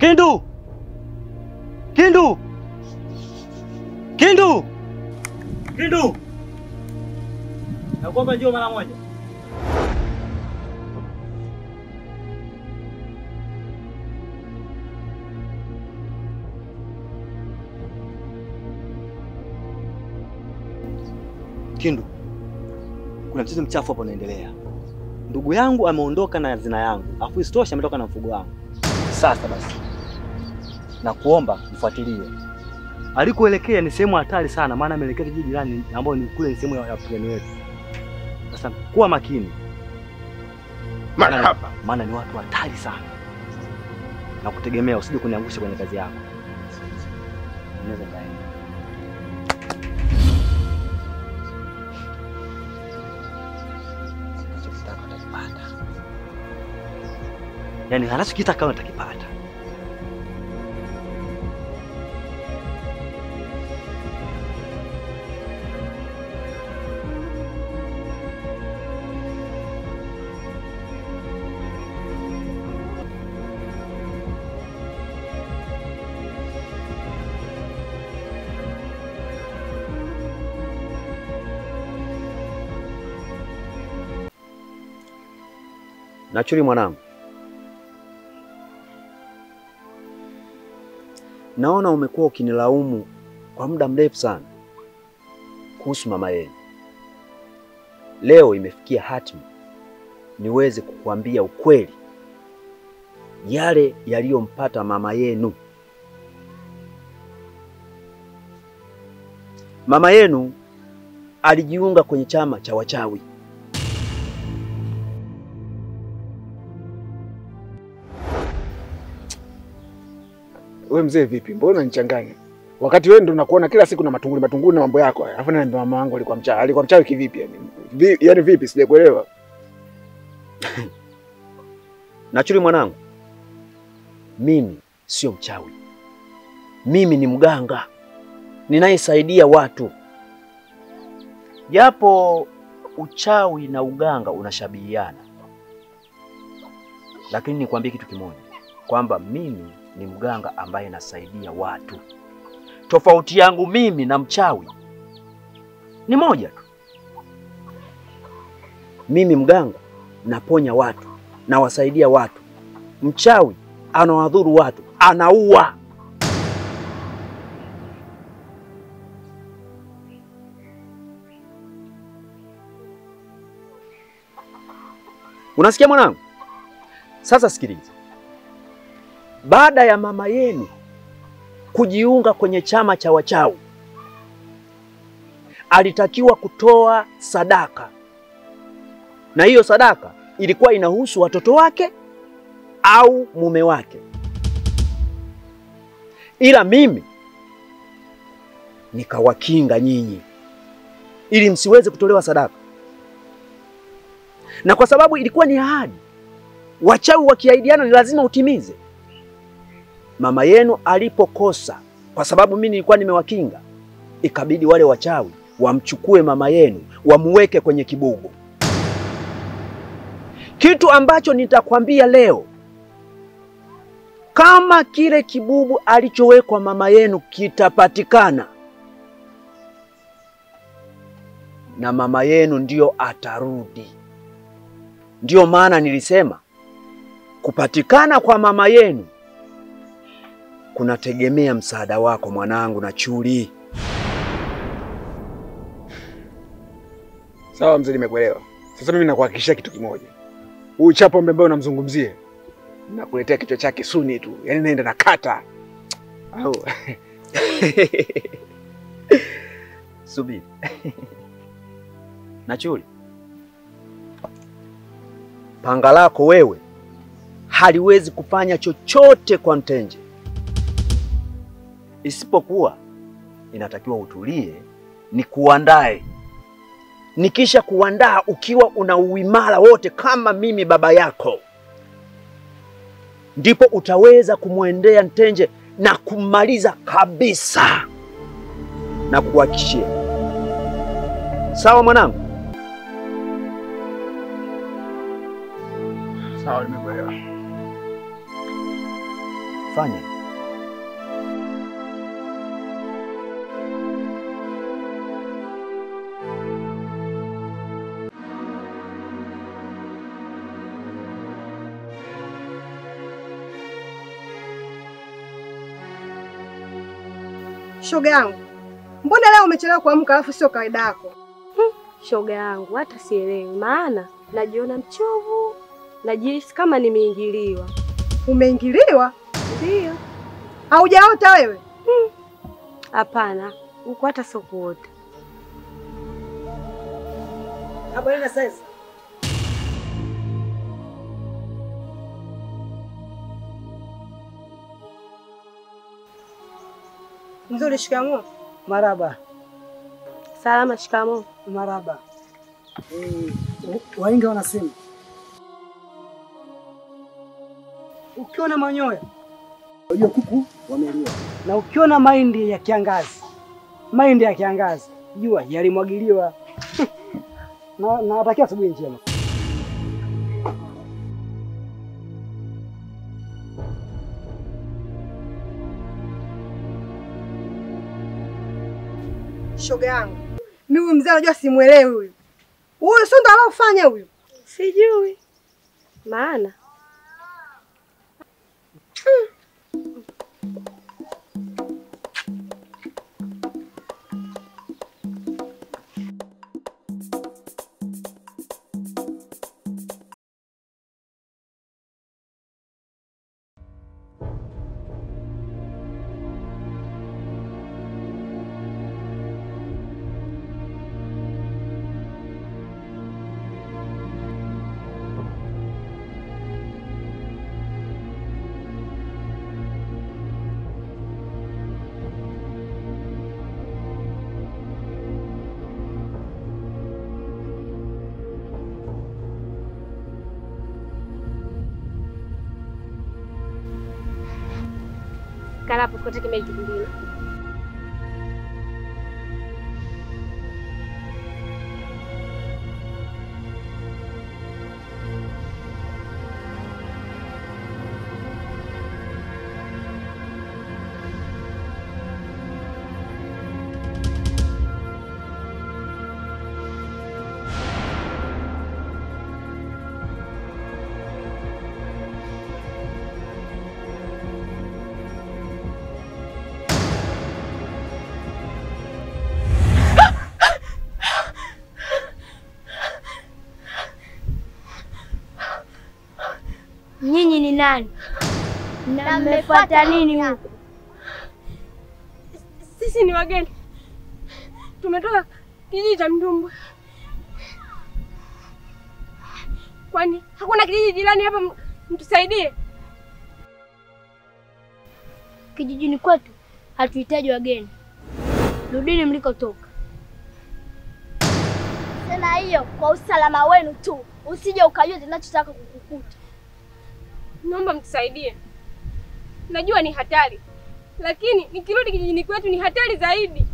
Kindu! Kindu! Kindu! Kindu! Nakuomba njoo mara moja. Kindu, kuna mchezo mchafu hapo unaendelea. Ndugu yangu ameondoka na hazina yangu, afu isitoshe ametoka na mfugo wangu. Sasa basi, nakuomba mfuatilie. Alikoelekea ni sehemu hatari sana, maana ameelekea kijiji jirani ambapo ni kule sehemu ya wapigani wetu. Sasa kuwa makini. Maana ni watu hatari sana. Na kutegemea usije kuniangusha kwenye kazi yako. Unaweza kaenda. Yaani anachokitaka utakipata. Nachuri mwanangu. Naona umekuwa ukinilaumu kwa muda mrefu sana kuhusu mama yenu. Leo imefikia hatima niweze kukuambia ukweli. Yale yaliyompata mama yenu. Mama yenu alijiunga kwenye chama cha wachawi. Wewe mzee vipi? Mbona unanichanganya? Wakati wewe ndo nakuona kila siku na matunguli na mambo yako haya. Alafu naambia mama wangu alikuwa mchawi. Alikuwa mchawi kivipi yani? Yaani vipi sijakuelewa. Nachuri mwanangu. Mimi sio mchawi. Mimi ni mganga. Ninayesaidia watu. Japo uchawi na uganga unashabihiana. Lakini nikwambie kitu kimoja, kwamba mimi ni mganga ambaye nasaidia watu. Tofauti yangu mimi na mchawi ni moja tu. Mimi mganga naponya watu, nawasaidia watu. Mchawi anawadhuru watu, anaua. Unasikia mwanangu? Sasa sikiliza. Baada ya mama yenu kujiunga kwenye chama cha wachawi, alitakiwa kutoa sadaka. Na hiyo sadaka ilikuwa inahusu watoto wake au mume wake. Ila mimi nikawakinga nyinyi ili msiweze kutolewa sadaka. Na kwa sababu ilikuwa ni ahadi, wachawi wakiahidiana ni lazima utimize. Mama yenu alipokosa, kwa sababu mimi nilikuwa nimewakinga, ikabidi wale wachawi wamchukue mama yenu, wamuweke kwenye kibubu. Kitu ambacho nitakwambia leo, kama kile kibubu alichowekwa mama yenu kitapatikana, na mama yenu ndio atarudi. Ndio maana nilisema kupatikana kwa mama yenu kunategemea msaada wako mwanangu Nachuri. Sawa mzee, nimekuelewa. Sasa mimi nakuhakikishia kitu kimoja. Huyu chapo mbembe unamzungumzie, nakuletea kichwa chake suni tu. Yaani naenda nakata. Au subiri. Nachuri, panga lako wewe haliwezi kufanya chochote kwa Ntenje. Isipokuwa inatakiwa utulie, ni kuandae. Nikisha kuandaa ukiwa una uimara wote kama mimi baba yako, ndipo utaweza kumwendea Ntenje na kumaliza kabisa. Na kuhakikishia. Sawa mwanangu? sawa, nimekuelewa. Fanya. Shoga yangu, mbona leo umechelewa kuamka alafu sio kawaida yako? Shoga yangu, hata sielewi, maana najiona mchovu, najihisi kama nimeingiliwa. Umeingiliwa? Ndio. Haujaota wewe? Hapana, uko hata sio kuota. Habari na sasa. Nzuri, shikamoo. Maraba. Salama, shikamoo. Maraba. Wainga wanasema ukiona manyoya unajua kuku wameliwa, na ukiona mahindi ya kiangazi jua yalimwagiliwa. na natakia asubuhi njema. Shoga yangu, mimi huyu mzee anajua simuelewi huyu. Huyu sio ndo alofanya huyu? Sijui. Maana kalapo kote kimejukuliwa. Nyinyi ni nani? Na mmefuata nini huku? Sisi ni wageni. Tumetoka kijiji cha Mdumbwa. Kwani hakuna kijiji jirani hapa mtusaidie? Kijijini kwetu hatuhitaji wageni. Rudini mlikotoka. Sema hiyo kwa usalama wenu tu. Usije ukajua tunachotaka kukukuta. Naomba mtusaidie. Najua ni hatari, lakini nikirudi kijijini kwetu ni hatari zaidi.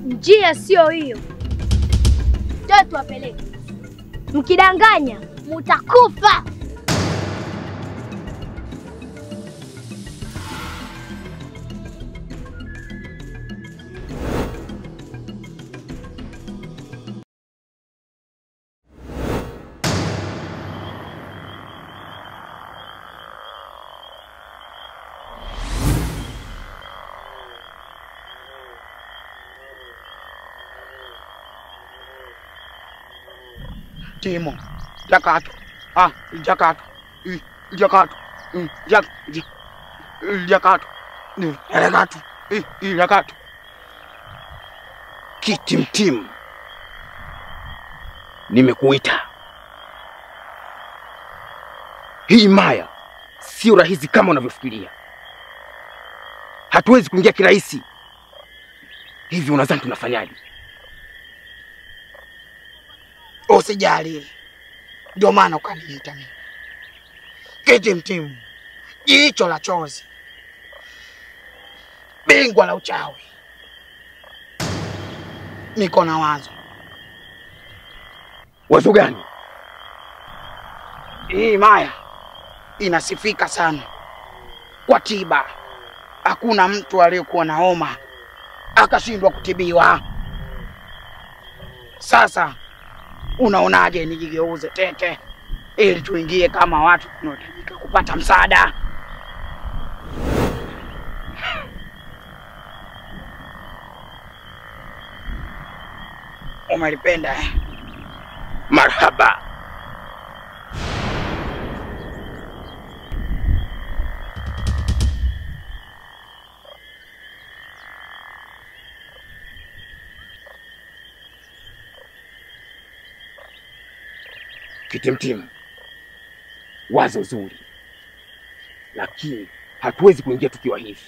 Njia sio hiyo. Ndio tuwapeleke. Mkidanganya mutakufa. Timo, Jakato, Jakato, Jakato, Jakato, Jakato. Kitimtim, nimekuita. Hii Maya sio rahisi kama unavyofikiria. Hatuwezi kuingia kirahisi. Hivi unadhani tunafanyaje? Usijali. Ndio maana ukaniita mimi. Kitimtimu, jicho la chozi, bingwa la uchawi. Niko na wazo. Wazo gani? Hii Maya inasifika sana kwa tiba. Hakuna mtu aliyekuwa na homa akashindwa kutibiwa. Sasa unaonaje nijigeuze tete ili tuingie kama watu tunaohitajika kupata msaada? Umelipenda eh? Marhaba. Kitimtimu, wazo zuri, lakini hatuwezi kuingia tukiwa hivi.